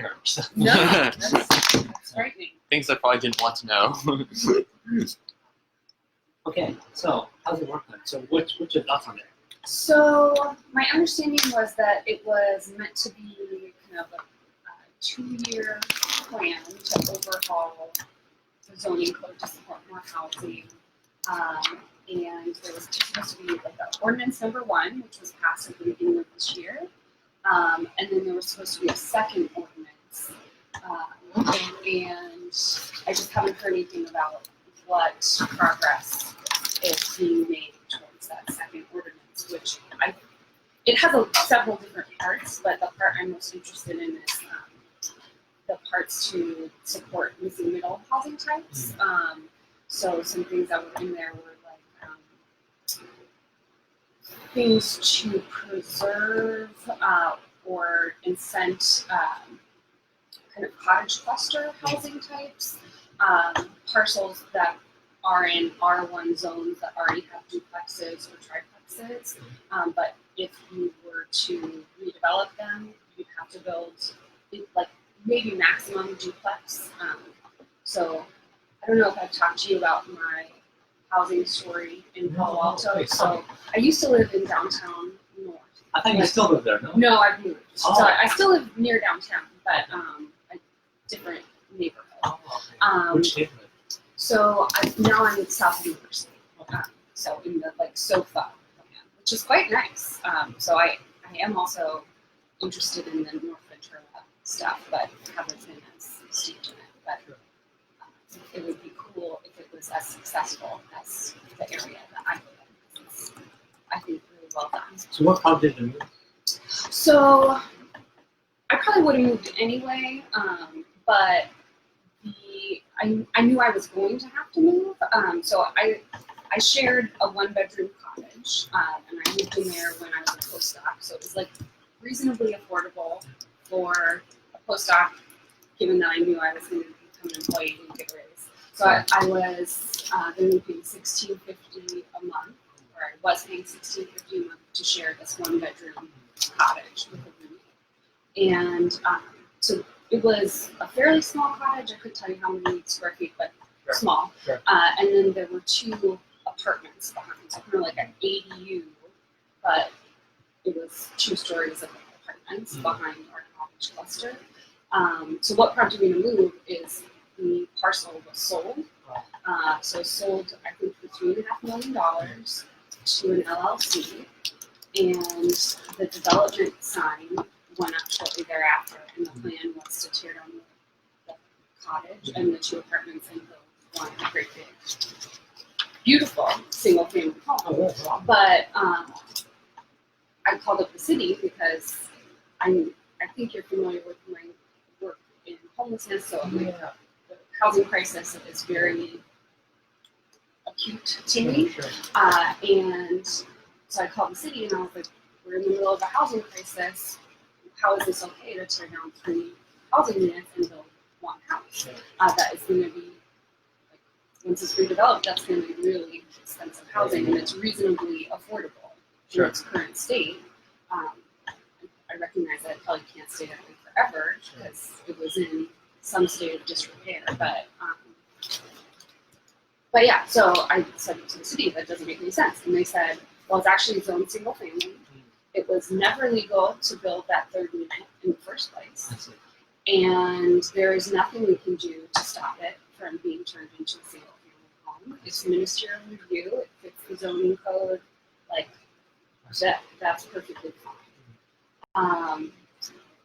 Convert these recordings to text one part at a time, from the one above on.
there. So. No, that's frightening. Things I probably didn't want to know. Okay, so how's it work then? So what's your thoughts on it? So my understanding was that it was meant to be kind of a 2-year plan to overhaul the zoning code to support more housing. And there was supposed to be like ordinance number 1, which was passed at the beginning of this year. And then there was supposed to be a second ordinance. And I just haven't heard anything about what progress is being made towards that second ordinance, which it has several different parts, but the part I'm most interested in is the parts to support missing middle housing types. So some things that were in there were like things to preserve or incent kind of cottage cluster housing types, parcels that are in R1 zones that already have duplexes or triplexes. But if you were to redevelop them, you'd have to build like maybe maximum duplex. So I don't know if I've talked to you about my housing story in Palo Alto. So I used to live in downtown North. I think you still live there, no? No, I've moved. Oh. So I still live near downtown, but a different neighborhood. Oh, okay. Which neighborhood? So now I'm in South University. So in the like SOFA, which is quite nice. So I am also interested in the North Ventura stuff, but haven't been as steeped in it. But it would be cool if it was as successful as the area that I live in. It's, I think, really well done. So what prompted the move? So I probably would have moved anyway, but I knew I was going to have to move. So I shared a 1-bedroom cottage, and I moved in there when I was a postdoc. So it was like reasonably affordable for a postdoc, given that I knew I was going to become an employee and get a raise. So I was going to be paying $16.50 a month, or I was paying $16.50 a month to share this 1-bedroom cottage with a roommate. And so it was a fairly small cottage. I couldn't tell you how many square feet, but small. Sure. And then there were 2 apartments behind, so kind of like an ADU, but it was 2 stories of apartments behind our cottage cluster. So what prompted me to move is the parcel was sold. So sold, I think, for $3.5 million to an LLC, and the development sign went up shortly thereafter, and the plan was to tear down the cottage and the 2 apartments and build one great big, beautiful single-family home. But I called up the city because I think you're familiar with my work in homelessness, so the housing crisis is very acute to me. And so I called the city and I was like, we're in the middle of a housing crisis. How is this okay to tear down 3 housing units and build 1 house? That is going to be, like, once it's redeveloped, that's going to be really expensive housing, and it's reasonably affordable in its current state. I recognize that it probably can't stay that way forever because it was in some state of disrepair, but yeah, so I said to the city, that doesn't make any sense. And they said, well, it's actually zoned single family. It was never legal to build that 3rd unit in the first place. And there is nothing we can do to stop it from being turned into a single family home. It's ministerial review, it fits the zoning code, like that's perfectly fine.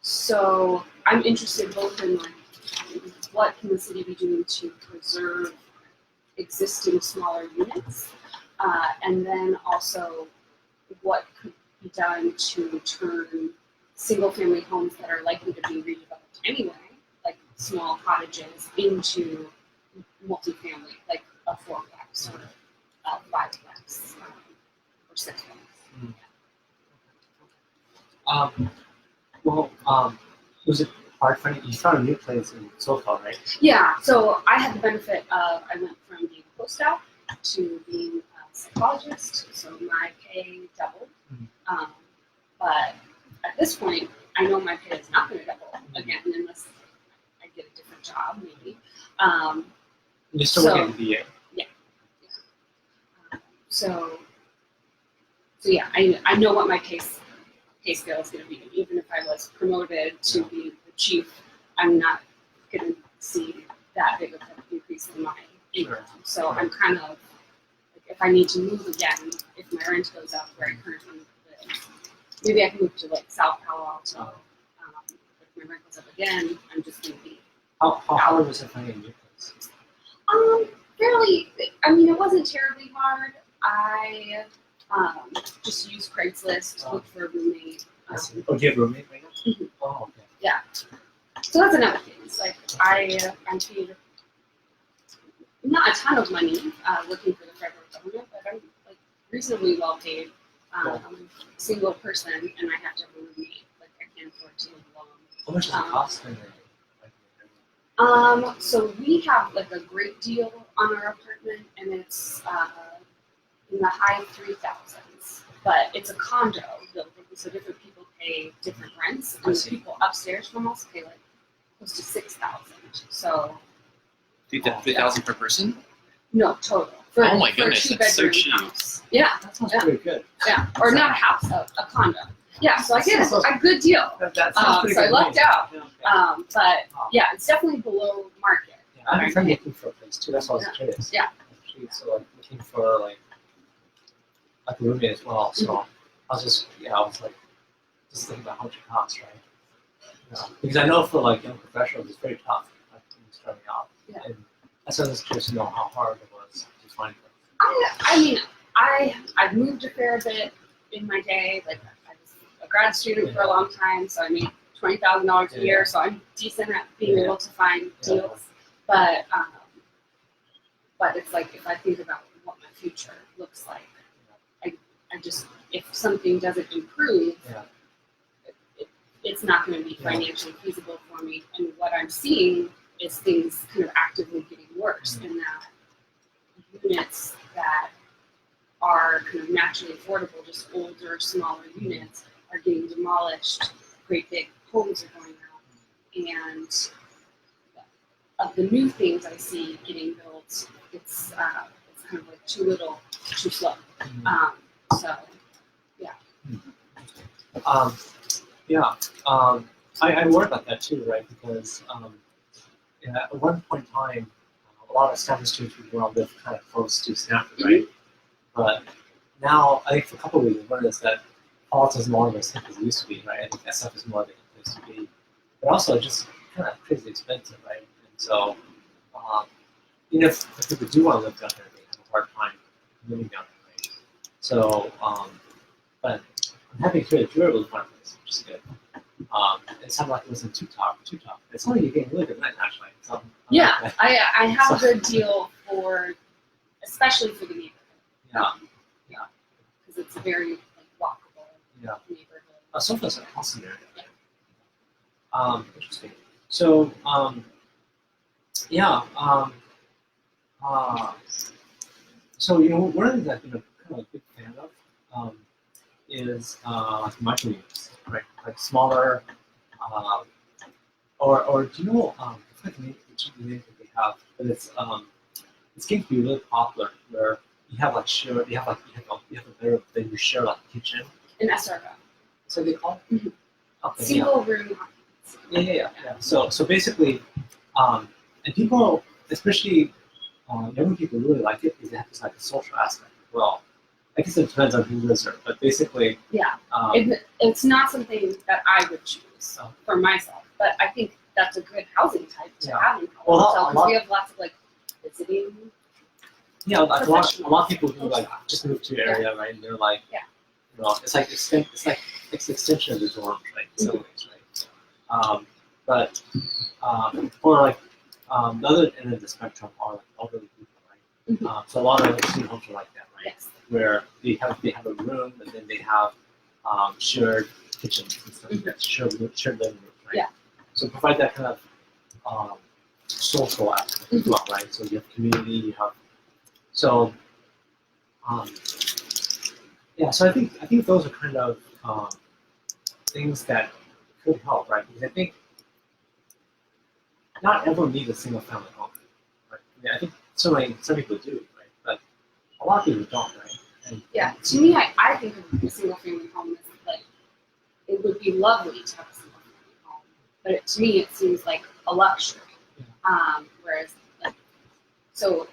So I'm interested both in like what can the city be doing to preserve existing smaller units, and then also what could be done to turn single-family homes that are likely to be redeveloped anyway, like small cottages, into multifamily, like a 4-plex or a 5-plex or 6-plex. Was it hard finding? You found a new place in SoFa, right? Yeah, so I had the benefit of, I went from being a postdoc to being a psychologist, so my pay doubled. But at this point, I know my pay is not going to double again unless You're still So- working at the VA. So yeah, I know what my pay scale is going to be. Even if I was promoted to be the chief, I'm not going to see that big of an increase in my income. So I'm kind of like, if I need to move again, if my rent goes up where I currently live, maybe I can move to like South Palo Alto. If my rent goes up again, I'm just going to be How hard was it finding a new place? fairly. I mean, it wasn't terribly hard. I just used Craigslist to look for a roommate. Oh, do you have a roommate right now? Mhm. Oh, okay. Yeah. So that's another thing. It's like I'm paid not a ton of money working for the federal government, but I'm like reasonably well paid. I'm a single person, and I have to have a roommate. Like I can't afford to live alone. How much does it cost? So we have like a great deal on our apartment, and it's in the high 3,000s. But it's a condo building, so different people pay different rents, I and the see. people upstairs from us pay like close to 6,000. So 3,000 per person? no total for, Oh my for goodness, a that's so 2-bedroom cheap. house. Yeah, That sounds Yeah. pretty good. yeah, or not a house, a condo. Yeah, so I get a good deal. That sounds pretty So I good. lucked out. Yeah, okay. But yeah, it's definitely below market. Yeah, I have a friend looking for a place too. That's why I was curious. Yeah. Actually, so like looking for like a roommate as well. So I was just thinking about how much it costs, right? Yeah. Because I know for like young professionals, it's very tough like when you're starting out. Yeah. And that's why I was curious to know how hard it was to find them. I mean, I've moved a fair bit in my day. Like I was a grad student for a long time, so I made $20,000 a year. So I'm decent at being able to find deals. But it's like if I think about what my future looks like, I just if something doesn't improve, it's not going to be financially feasible for me. And what I'm seeing is things kind of actively getting worse, in that units that are kind of naturally affordable, just older, smaller units, are getting demolished. Great big homes are going out, and of the new things I see getting built, it's kind of like too little, too slow. So I worry about that too, right? Because at one point in time, a lot of Stanford students would want to live kind of close to Stanford, right? But now, I think for a couple of reasons. One is that Paul's is more of a city as it used to be, right? I think SF is more of a place to be. But also just kind of crazy expensive, right? And so, even if people do want to live down there, they have a hard time living down there, right? So, but I'm happy to hear that you're able to find a place, which is good. It sounded like it wasn't too tough. It's only you're getting really good rent, actually. So, yeah, I have a good deal especially for the neighborhood. Because it's a very like, walkable neighborhood. So far, it's an awesome area. Interesting. So, so one of the things I've been kind of a big fan of is like microunits, right? Like smaller, or do you know? I forget the name that they have, but it's getting to be really popular where you have like shared, you have a better than you share like a kitchen. An SRO. So they call it? Mhm. Okay, Single room. Yeah. So basically, and people, especially younger people, really like it because it has like a social aspect as well. I guess it depends on who lives there, but basically, Yeah. It's not something that I would choose for myself, but I think that's a good housing type to have in Palo Alto because we have lots of like visiting. Yeah, like a lot of people who like just moved to the area, right? And they're like, it's like it's an extension of the dorm, right? In some ways, right? Or like the other end of the spectrum are like elderly people, right? So a lot of student homes are like that, right? Yes. Where they have a room, and then they have shared kitchens and stuff like that, shared living room, right? Yeah. So provide that kind of social aspect as well, right? So you have community, you have so so I think those are kind of things that could help, right? Because I think not everyone needs a single family home, mean, I think certainly some people do, right? But a lot of people don't, right? And, Yeah, to me, I think of a single family home as like, it would be lovely to have a single family home, but to me, it seems like a luxury. Whereas, like, so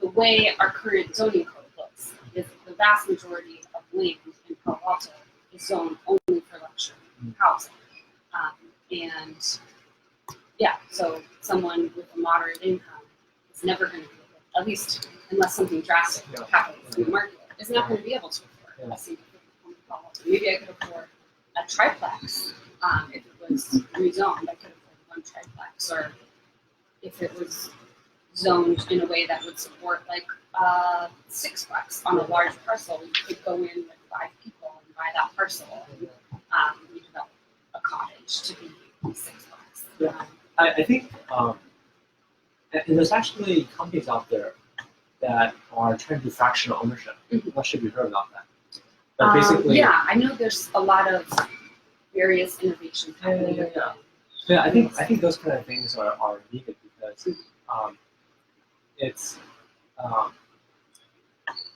the way our current zoning code looks is the vast majority of land in Palo Alto is zoned only for luxury housing. And yeah, so someone with a moderate income is never going to be able, at least unless something drastic happens in the market, is not going to be able to afford a single family home in Palo Alto. Maybe I could afford a triplex if it was rezoned. I could afford one triplex, or if it was zoned in a way that would support like sixplex on a large parcel. You could go in with 5 people and buy that parcel and develop a cottage to be sixplex. Yeah. I think, and there's actually companies out there that are trying to do fractional ownership. I'm not sure if you've heard about that. But basically, yeah, I know there's a lot of various innovations happening. Yeah, I think those kind of things are needed because it's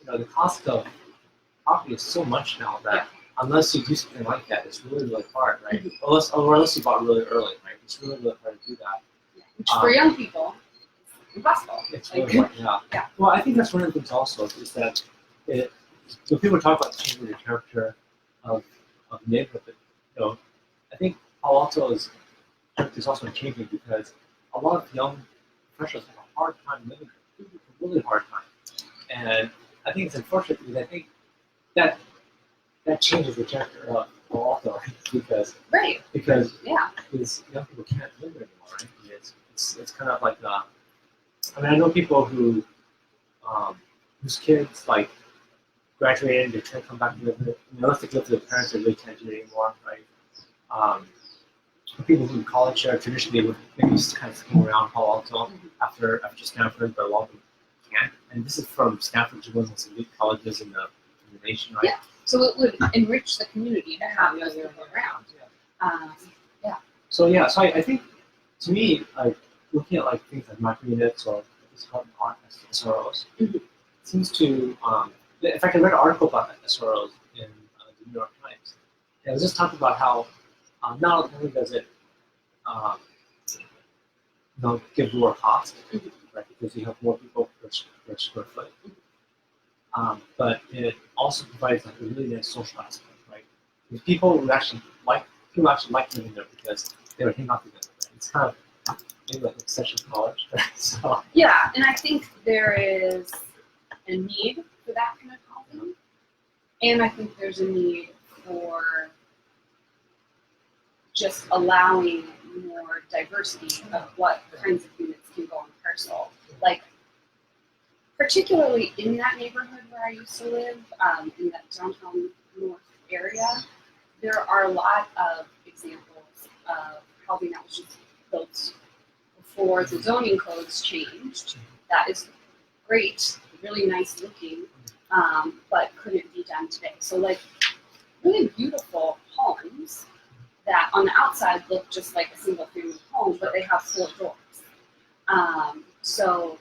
the cost of property is so much now that unless you do something like that, it's really really hard, right? Unless you bought really early, right? It's really really hard to do that. Yeah. Which for young people, it's impossible. It's really hard, yeah. Well, I think that's one of the things also is that when people talk about changing the character of the neighborhood, I think Palo Alto is also changing because a lot of young professionals have a hard time living here, a really hard time. And I think it's unfortunate because I think that changes the character of Palo Alto because these young people can't live there anymore, right? I mean, it's kind of like I know people who whose kids like graduated, they try to come back to live with unless they live with their parents, they really can't do it anymore, right? People who in college traditionally would maybe just kind of hang around Palo Alto after Stanford, but a lot of them can't. And this is from Stanford, which is one of the most elite colleges in the nation, right? Yeah. So it would enrich the community to have those people around. So I think to me, like looking at like things like Microunits or what's called SROs, seems to. In fact, I read an article about SROs in the New York Times. And it was just talking about how not only does it give lower cost, right, because you have more people per square foot, but it also provides like a really nice social aspect, right? Because people actually like living there because they would hang out together. Right? It's kind of maybe like an extension of college, right? So yeah, and I think there is a need for that kind of housing, and I think there's a need for just allowing more diversity of what kinds of units can go on a parcel. Like, particularly in that neighborhood where I used to live, in that downtown north area, there are a lot of examples of housing that was just built before the zoning codes changed. That is great, really nice looking, but couldn't be done today. So like really beautiful homes that on the outside look just like a single family home, but they have 4 doors. So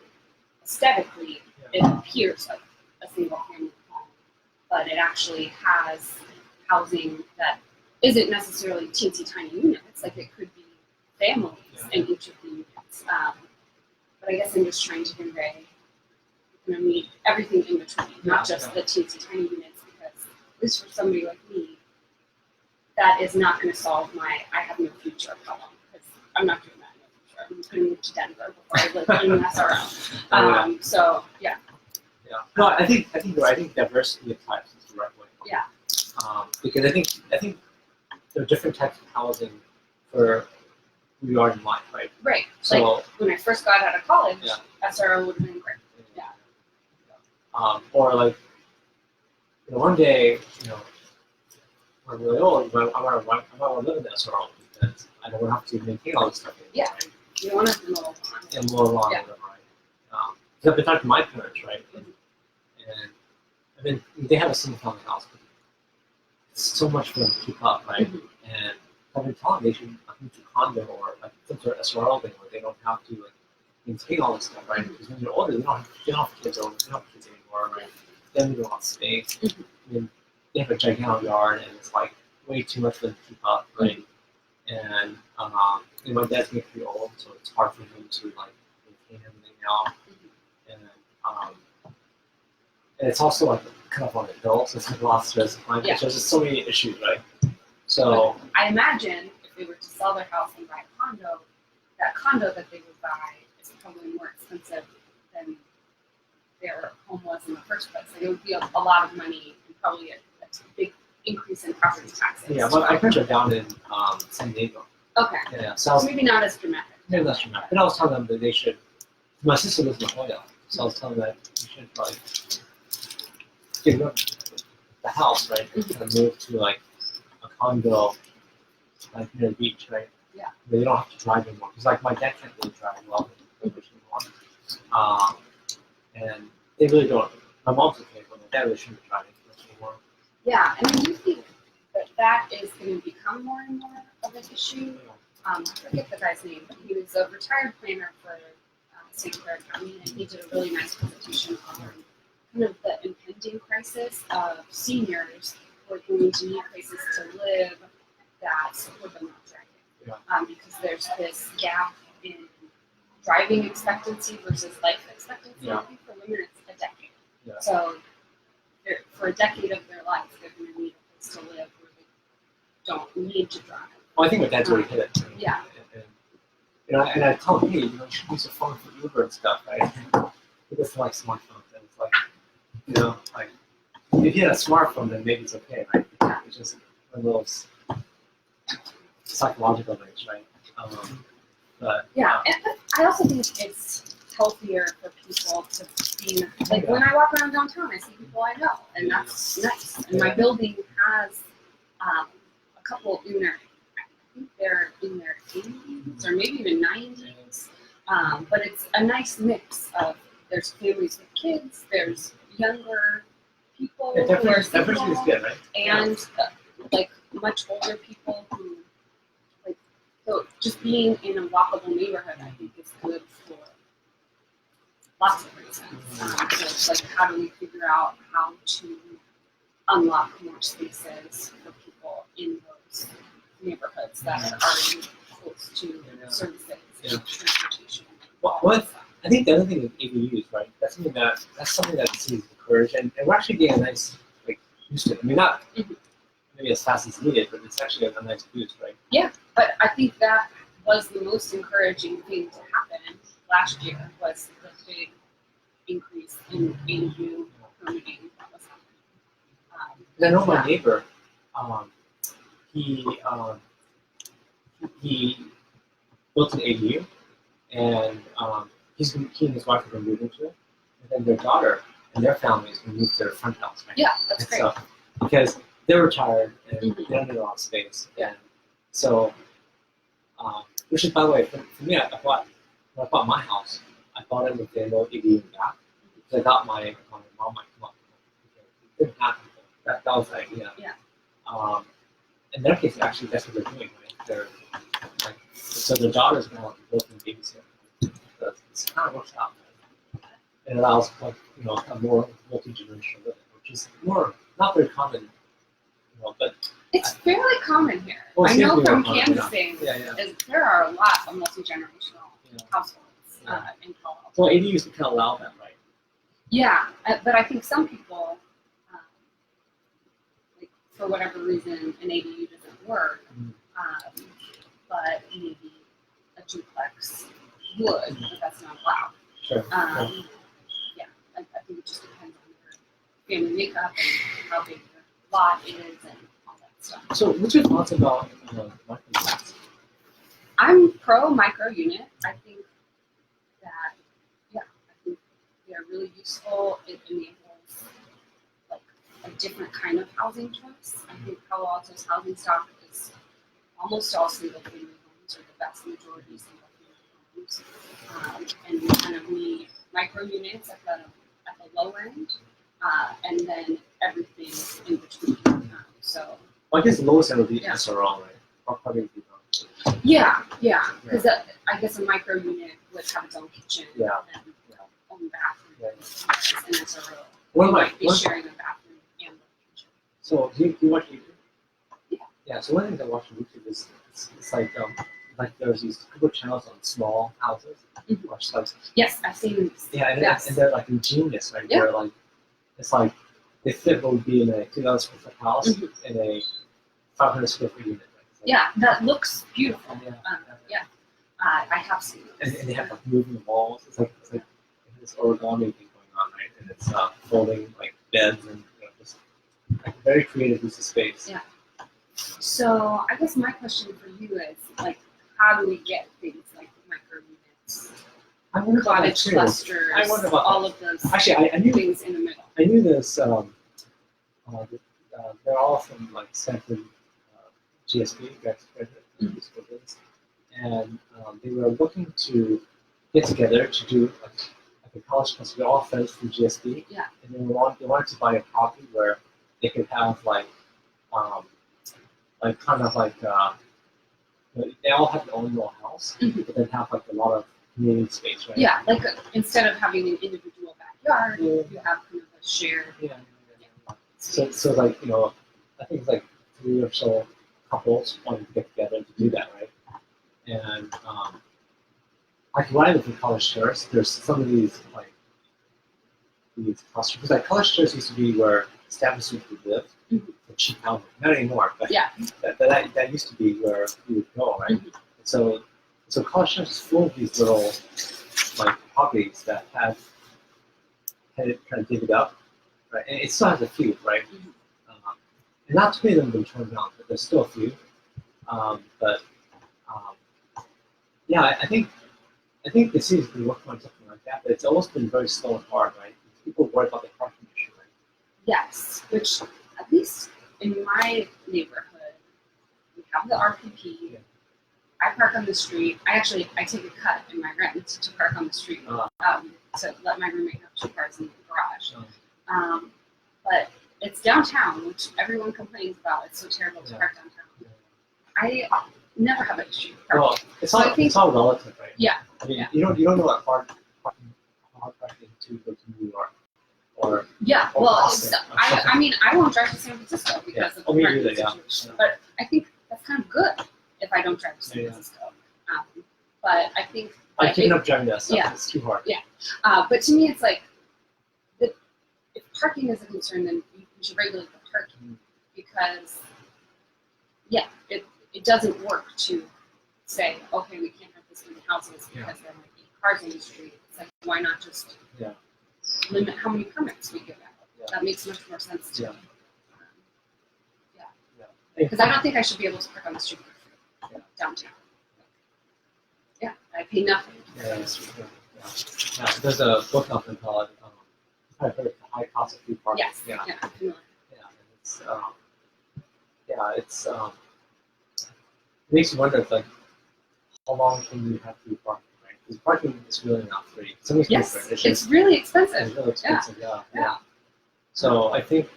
aesthetically, it appears like a single family home, but it actually has housing that isn't necessarily teensy tiny units. Like it could be families in each of the units. But I guess I'm just trying to convey you're going to need everything in between, not just the teensy tiny units, because at least for somebody like me, that is not going to solve my I have no future problem, because I'm not doing that in the future. I'm going to move to Denver before I live in an SRO. So yeah. No, I think you're right. I think diversity of types is the right way. Yeah. Because I think there are different types of housing for who you are in life, right? Right. So like when I first got out of college, SRO would have been great. Or like, one day, when I'm really old, I want to live in the SRO because I don't have to maintain all this stuff anymore. Yeah. Right? You want to mow lawn. And mow lawn, right? Because I've been talking to my parents, right? And they have a single family house, but it's so much for them to keep up, right? And I've been telling them they should move to condo or like some sort of SRO thing where they don't have to maintain all this stuff, right? Because when you're older, they don't have kids anymore, right? They don't need a lot of space. Mhm. I mean, they have a gigantic yard, and it's like way too much for them to keep up, right? And my dad's getting pretty old, so it's hard for him to like maintain everything now. And it's also like kind of on a hill, so it's like a lot of stress. Like, Yeah. There's just so many issues, right? So I imagine if they were to sell their house and buy a condo, that condo that they would buy is probably more expensive than their home was in the first place. Like it would be a lot of money and probably a big increase in property taxes. yeah, but my friends are down in San Diego. Okay. Yeah, so I was Maybe not as dramatic. maybe that's dramatic. But I was telling them that they should. My sister lives in La Jolla, so I was telling them that you should probably give up the house, right, and move to like a condo, like near the beach, right? Yeah. Where you don't have to drive anymore. Because like my dad can't really drive well anymore. And they really don't. My mom's okay, but my dad really shouldn't be driving much anymore. Yeah, and I do think that is going to become more and more of an issue. I forget the guy's name, but he was a retired planner for St. Clair County, and he did a really nice presentation on kind of the impending crisis of seniors who are going to need places to live that support them not driving. Because there's this gap in driving expectancy versus life expectancy. Yeah. I think for women it's a decade. Yeah. So for a decade of their life, they're going to need a place to live where they don't need to drive. Well, I think my dad's already hit it. Yeah. And I tell him, hey, you should use your phone for Uber and stuff, right? He doesn't like smartphones, and it's like, like if you had a smartphone, then maybe it's okay, right? It's just one of those psychological things, right? But And I also think it's healthier for people to be like when I walk around downtown, I see people I know, and that's nice. And my building has a couple in there. I think they're in their 80s or maybe even 90s. But it's a nice mix of there's families with kids, there's younger people who are diversity is good, right? and like much older people who like so just being in a walkable neighborhood I think is good for lots of reasons. So it's like how do we figure out how to unlock more spaces for people in those neighborhoods that are already close to services and transportation. What I think the other thing with ADUs, right? That's something that the city's encouraged, and we're actually getting a nice boost to it. I mean, not maybe as fast as needed, but it's actually a nice boost, right? Yeah, but I think that was the most encouraging thing to happen last year was the big increase in ADU permitting that was happening. And I know my neighbor, he built an ADU, and he and his wife are going to move into it, and then their daughter and their family is going to move to their front house, right? Yeah, that's And great. so, because they're retired and they don't need a lot of space. Yeah. And so, which is, by the way, for me, when I bought my house, I bought it with the no ADU in the back. Because I thought my mom might come up. It didn't happen. That was the idea. Yeah. In their case, actually, that's what they're doing, right? They're like, so their daughter's now building babies here. So it kind of works out. Right? It allows a more multi-generational living, which is not very common, but It's fairly common here. Well, I it's know from definitely more common, canvassing, yeah. is there are a lot of multi-generational households in Colorado. Well, ADUs can kind of allow that, right? Yeah, but I think some people, like for whatever reason, an ADU doesn't work, but maybe a duplex would, but that's not allowed. Sure. Yeah, I think it just depends on your family makeup and how big your lot is and all that stuff. So, what's your thoughts about microunits? I'm pro micro unit. I think that, I think they're really useful. It enables like a different kind of housing choice. I think Palo Alto's housing stock is almost all single family homes, or the vast majority single family homes. And we kind of need micro units at the low end, and then everything in between. Well, I guess the lowest end would be Yeah. SRL, right? Or probably Yeah, because I guess a micro unit would have its own kitchen Yeah. and Yeah. own bathroom, Yeah. and it's a real. One You of my might be sharing a bathroom and the kitchen. so do you watch YouTube? Yeah. Yeah. So one of the things I watch on YouTube is it's like there's these couple channels on small houses, Mhm. or stuff. Yes, I've seen these. Yeah, Yes. and they're like ingenious, right? Yeah. They're like it's like they fit what would be in a 2,000 square foot house in a 500 square foot unit. Right? It's like, Yeah, that looks beautiful. Yeah. Yeah, I have seen those. And they have like moving walls. It's like this origami thing going on, right? And it's folding like beds and just like a very creative use of space. Yeah. So I guess my question for you is like, how do we get things like micro units, I wonder about that cottage too. clusters, I wonder about all of those Actually, I knew things in the middle? this. They're all from like Stanford GSB, business, and they were looking to get together to do like a college cluster. They're all friends from GSB, Yeah. and they wanted to buy a property where they could have kind of like they all have their own little house, Mhm. but then have like a lot of community space, right? Yeah, like instead of having an individual backyard, Yeah. you have kind of a shared. Yeah. So like I think it's like 3 or so couples wanting to get together to do that, right? And like when I lived in College Terrace, there's some of these clusters. Because like College Terrace used to be where Stanford students would live for cheap housing. Not anymore, but Yeah. that used to be where you would go, right? Mhm. So College Terrace is full of these little like properties that had it kind of divvied up, right? And it still has a few, right? Mhm. And not too many of them have been torn down, but there's still a few. Yeah, I think the city's been working on something like that, but it's always been very slow and hard, right? People worry about the parking issue, right? Yes, which at least in my neighborhood, we have the RPP. Yeah. I park on the street. I take a cut in my rent to park on the street. So let my roommate have 2 cars in the garage. But it's downtown, which everyone complains about. It's so terrible to Yeah. park downtown. I never have an issue. Well, it's So I all think- it's all relative, right? Yeah. I mean, Yeah. you don't know what hard parking to go to New York or Yeah, or well, Boston it's, or something. I mean, I won't drive to San Francisco because of the me parking neither, yeah. situation. Yeah. But I think that's kind of good if I don't drive to San Yeah. Francisco. But I think, I've given up driving that stuff. Yeah. It's too hard. but to me, it's like, if parking is a concern, then you should regulate the parking because, it doesn't work to say, okay, we can't have this many houses because there might be cars on the street. It's like, why not just limit how many permits we give out? Yeah. That makes much more sense to Yeah. me. Because I don't think I should be able to park on the street for free downtown. Yeah, I pay nothing. Yeah. There's a book out there called I've heard The High Cost of Free Parking. Yes. Yeah. I'm familiar. And it's it makes you wonder if like how long can you have free parking, right? Because parking is really not free. Some of Yes, it's it's really expensive. it's really expensive. Yeah. So I think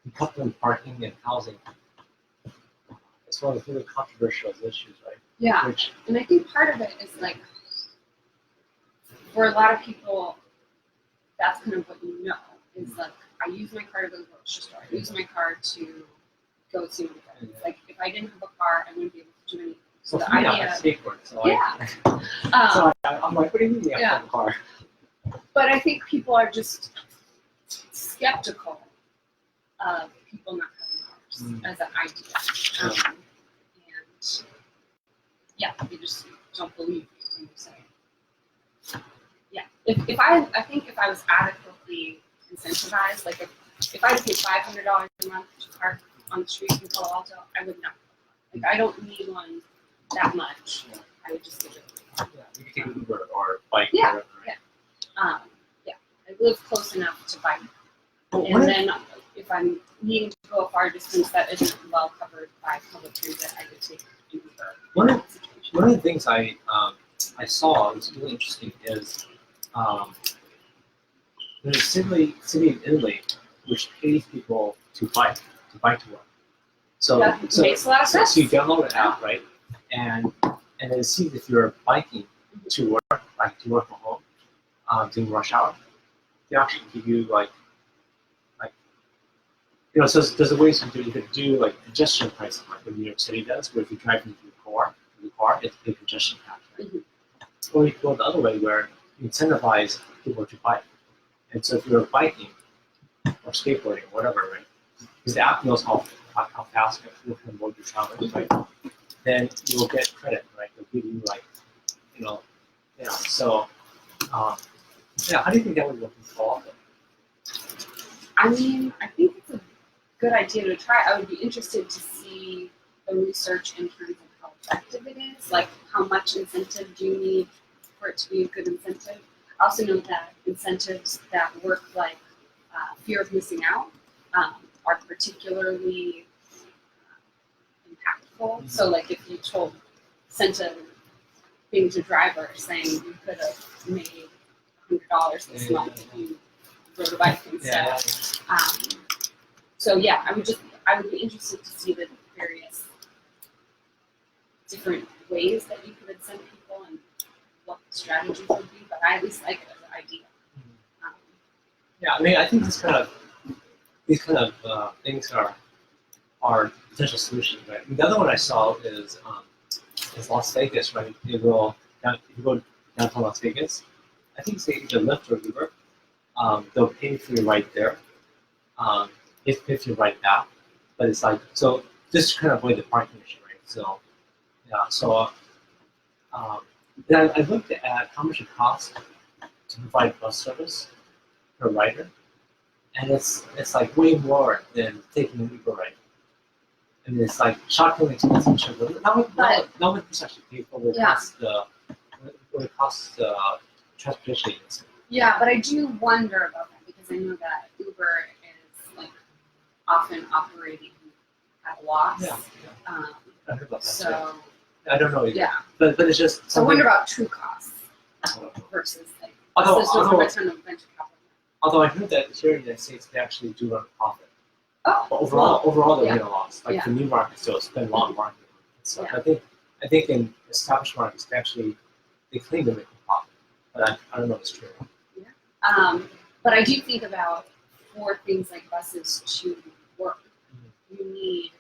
decoupling parking and housing is one of the really controversial issues, right? Yeah, Which and I think part of it is like, for a lot of people, that's kind of what you know, is like, I use my car to go to the grocery store, I use my car to go see my friends. Like, if I didn't have a car, I wouldn't be able to do anything. So the for me, I idea, have skateboards, so Yeah. I'm like, what do you mean you Yeah. have a car? but I think people are just skeptical of people not having cars as an idea. And they just don't believe you when you say it. Yeah, if I was adequately incentivized, like if I had to pay $500 a month to park on the street in Palo Alto, I would not. Like, I don't need one that much. I would just give it. Yeah, you can take Uber or bike. Yeah, or whatever, right? I live close enough to bike. But And then if I'm needing to go a far distance that isn't well covered by public transit, I could take Uber. One of the things I saw was really interesting is there's a city in Italy which pays people to bike to work. So That makes a lot of so sense. you download an app, right? And then it sees if you're biking to work, like to work from home, during rush hour. They actually give you like so there's a way you could do like congestion pricing, like what New York City does, where if you drive into the car, it's the congestion tax, right? Or you can go the other way where you incentivize people to bike. And so if you're biking or skateboarding or whatever, right? Because the app knows how fast what kind of mode you're traveling, right? Then you will get credit, right? They'll give you like, so how do you think that would work in fall? I mean, I think it's a good idea to try. I would be interested to see the research in terms of how effective it is, like how much incentive do you need for it to be a good incentive. I also know that incentives that work like fear of missing out are particularly impactful. So like if you sent a thing to driver saying you could have made $100 this month if you rode a bike instead. So yeah, I would be interested to see the various different ways that you could incent people and what the strategies would be, but I at least like it as an idea. Yeah, I mean, I think these kind of things are potential solutions, right? The other one I saw is Las Vegas, right? If you go downtown Las Vegas, I think say either Lyft or Uber, they'll pay for your ride there, if you ride back. But it's like so just to kind of avoid the parking issue, right? So yeah, so then I looked at how much it costs to provide bus service per rider, and it's like way more than taking an Uber ride. I mean, it's like shockingly expensive. Not what this actually pays for. What it costs the transportation agency. Yeah, but I do wonder about that because I know that Uber is like often operating at a loss. Yeah. I heard about that. So I don't know either. yeah. But it's just So I wonder about true costs versus like buses with a return of venture capital. Although I heard that here in the United States they actually do run a profit. Oh, But overall they're yeah. getting a loss. Like Yeah. the new markets still spend a lot of marketing. So Yeah. I think in established markets they claim to make a profit. But I don't know if it's true. But I do think about for things like buses to work, you need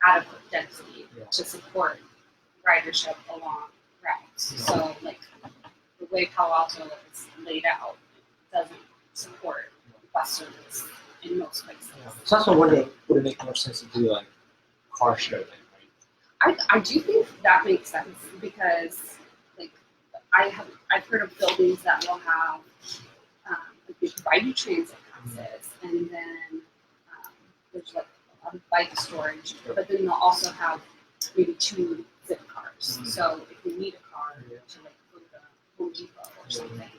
adequate density to support ridership along routes. Yeah. So like the way Palo Alto is laid out doesn't support bus service in most places. Yeah. So that's why I wonder, would it make more sense to do like car sharing, right? I do think that makes sense because like I've heard of buildings that will have like they provide you transit passes and then there's like a lot of bike storage, but then they'll also have maybe 2 zip cars. So if you need a car to like go to Home Depot or something,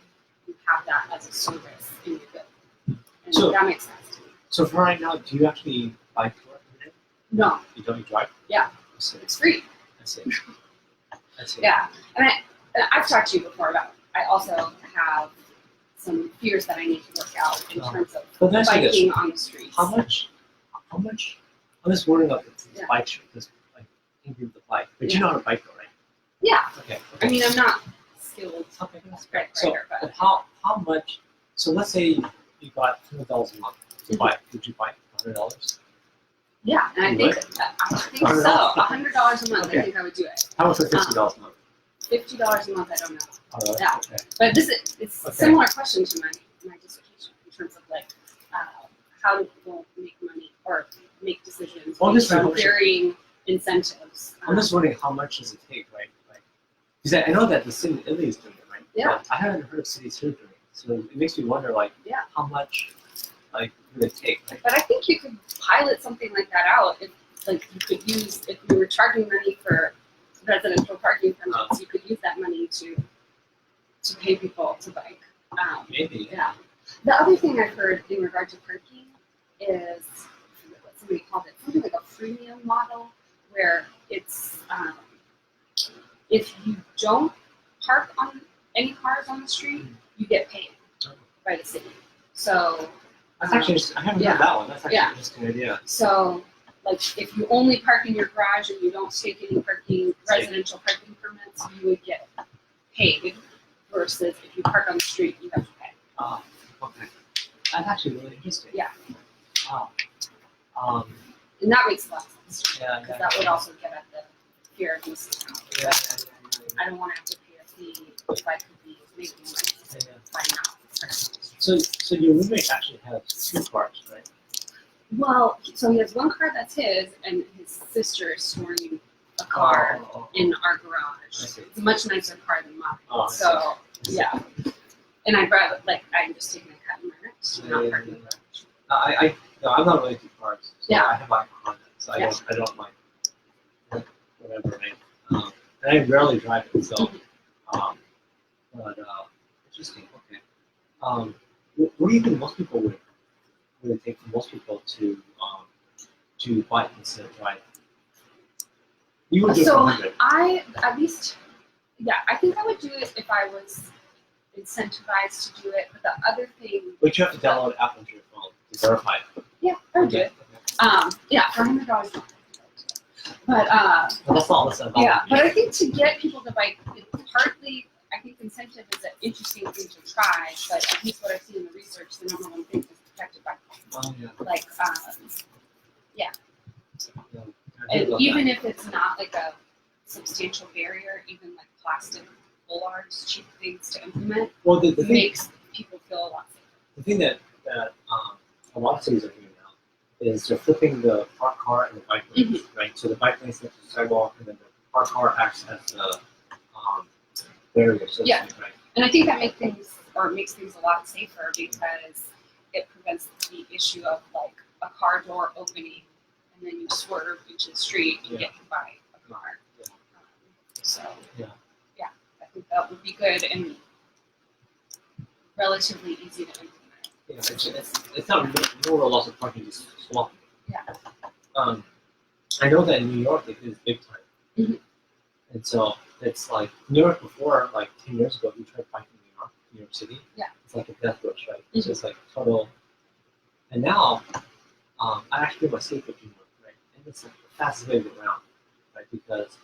you have that as a service in your building. And So- that makes sense to me. So for right now, do you actually bike to work every day? No, You don't drive? Yeah. I see. it's free. I see. I see. Yeah, and I've talked to you before about. I also have some fears that I need to work out in terms of But that's biking on the streets. How much? I'm just wondering about this Yeah. bike share, this like thinking of the bike. But you know how to bike though, right? Yeah, Okay. I mean I'm not skilled Okay. as a bike So, rider, but how much? So let's say you got $100 a month to buy. Would you buy $100? yeah, and I You think would? I think $100? so. $100 a month, Okay. I think I would do it. How much for $50 a month? $50 a month, I don't know. All right. Yeah. Okay. But it's a Okay. similar question to my dissertation in terms of like how do people make money or make decisions Well, based this is on what- varying incentives. I'm just wondering how much does it take, right? Like, because I know that the city in Italy is doing it, right? Yeah. But I haven't heard of cities here doing it, so it makes me wonder, like, Yeah. how much, like, would it take? Like, But I think you could pilot something like that out if you were charging money for residential parking permits, you could use that money to pay people to bike. maybe. Yeah. The other thing I've heard in regard to parking is what somebody called it, something like a freemium model, where it's if you don't park on any cars on the street, you get paid by the city. So That's actually I haven't Yeah. heard that one. That's actually Yeah. an interesting idea. So like if you only park in your garage and you don't take any residential parking permits, you would get paid. Versus if you park on the street, you have to pay. Oh, okay. That's actually really interesting. Yeah. Wow. And that makes a lot of sense. Yeah, Because that would also get at the fear of missing out. Yeah. I don't want to have to pay a fee if I could be making money by now. So your roommate actually has 2 cars, right? Well, so he has one car that's his, and his sister is storing a car in our garage. It's a much nicer car than mine. Oh, So, yeah. And I'd rather, I'm just taking a cut in my next, not parking in the garage. No, I'm not really into cars. So Yeah. I have my Honda, so I don't mind whatever, right? And I rarely drive it, so but interesting. Okay. What do you think most people would take for most people to bike instead of driving? You would do it for So 100. I think I would do it if I was incentivized to do it. But the other thing, But you have to download an app onto your phone to verify it. yeah, I would do it. For $100. But Well, that's not less than yeah, but I think to get people to bike, partly I think incentive is an interesting thing to try. But at least what I've seen in the research, the number one thing is protected bike lanes. Oh, yeah. Like Yeah. and even if it's not like a substantial barrier, even like plastic bollards, cheap things to implement, Well, the thing, makes people feel a lot safer. the thing that a lot of cities are doing now is they're flipping the parked car and the bike lanes, right? So the bike lanes next to the sidewalk, and then the parked car acts as the barrier, so to Yeah. speak, right? And I think that makes things a lot safer because it prevents the issue of like a car door opening and then you swerve into the street and get hit by a car. Yeah. So Yeah. I think that would be good and relatively easy to implement. Yeah, it's not no real loss of parking, just swapping. Yeah. I know that in New York it is big time. Mhm. And so it's like New York before, like 10 years ago, you tried biking in New York City. Yeah. It's like a death wish, right? It's just like total. And now, I actually do my skateboard in New York, right? And it's like the fastest way to get around, right? Because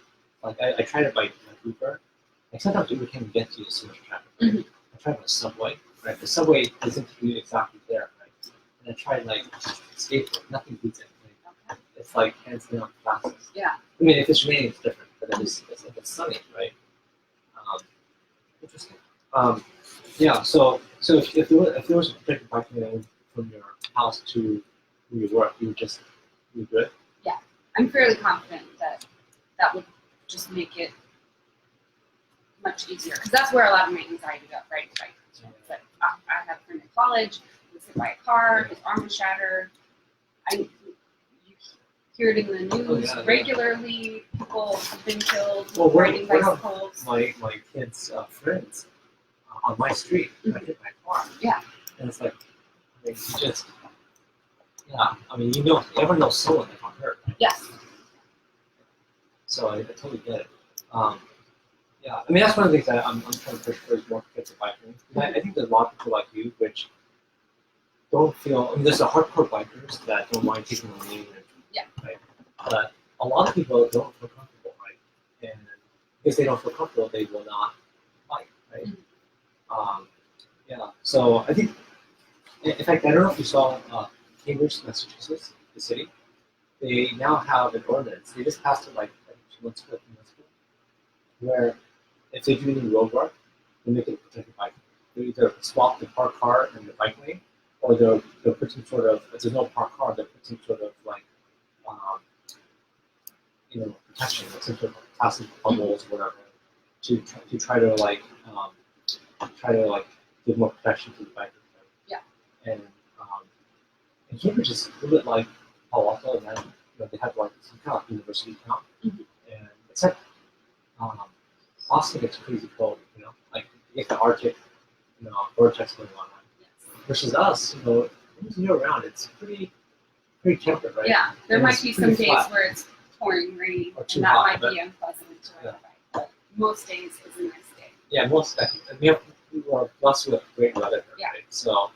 like I tried to bike like Uber. Like sometimes Uber can't get to you so much traffic. Right? Mhm. I tried my subway, right? The subway isn't exactly there, right? And I tried like skateboard, nothing beats it. Like, it's like hands down fastest. Yeah. I mean, if it's raining, it's different, but then it's like it's sunny, right? Interesting. Yeah. So if there was a protected biking lane from your house to where you work, you would do it. I'm fairly confident that would just make it much easier because that's where a lot of my anxiety got, right? Like, I have a friend in college who was hit by a car, his arm was shattered. You hear it in the news regularly. People have been killed riding bicycles. My kids' friends on my street got hit by a car. Yeah. And it's like, I mean, you just, I mean, everyone knows someone that got hurt. Right? Yes. So I totally get it. Yeah, I mean, that's one of the things that I'm trying to push for is more protected biking. I think there's a lot of people like you which don't feel, I mean, there's the hardcore bikers that don't mind taking the lane, right? But a lot of people don't feel comfortable, right? And if they don't feel comfortable, they will not bike, right? So I think, in fact, I don't know if you saw Cambridge, Massachusetts, the city. They now have an ordinance. They just passed it like 2 months ago, where if they do any road work, they make it a protected bike. They either swap the parked car and the bike lane, or they'll put some sort of, if there's no parked car, they'll put some sort of like, protection, like some sort of plastic bubbles or whatever, to try to give more protection to the bike. Yeah. And Cambridge is a little bit like Palo Alto, and then they have like some kind of university town, and except Austin gets crazy cold, like you get the Arctic, vortex going on. Versus us, year round, it's pretty temperate, right? Yeah, there And might it's be pretty some days flat. where it's pouring rain, Or and too that hot, might be unpleasant to ride a bike. But most days is a nice day. Yeah, we're blessed with great weather here, Yeah. right? So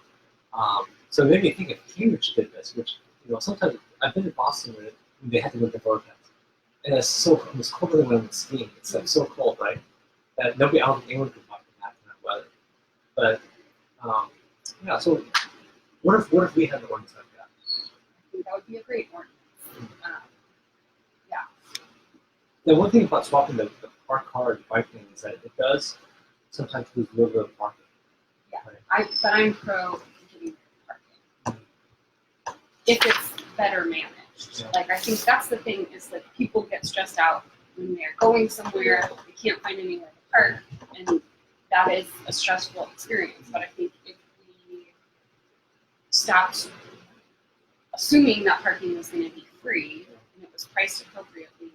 it made me think if Cambridge did this, which sometimes I've been to Boston where they had to live the forecast. And it was colder than when it was skiing. It's like so cold, right? That nobody, I don't think anyone could walk in that kind of weather. But yeah, so what if we had an ordinance like that? I think that would be a great ordinance. The one thing about swapping the park car and bike lane is that it does sometimes lose a little bit of parking. Yeah. Right? But I'm pro giving parking if it's better managed. Yeah. Like I think that's the thing is like people get stressed out when they're going somewhere, they can't find anywhere to park, and that is a stressful experience. But I think if we stopped assuming that parking was going to be free and it was priced appropriately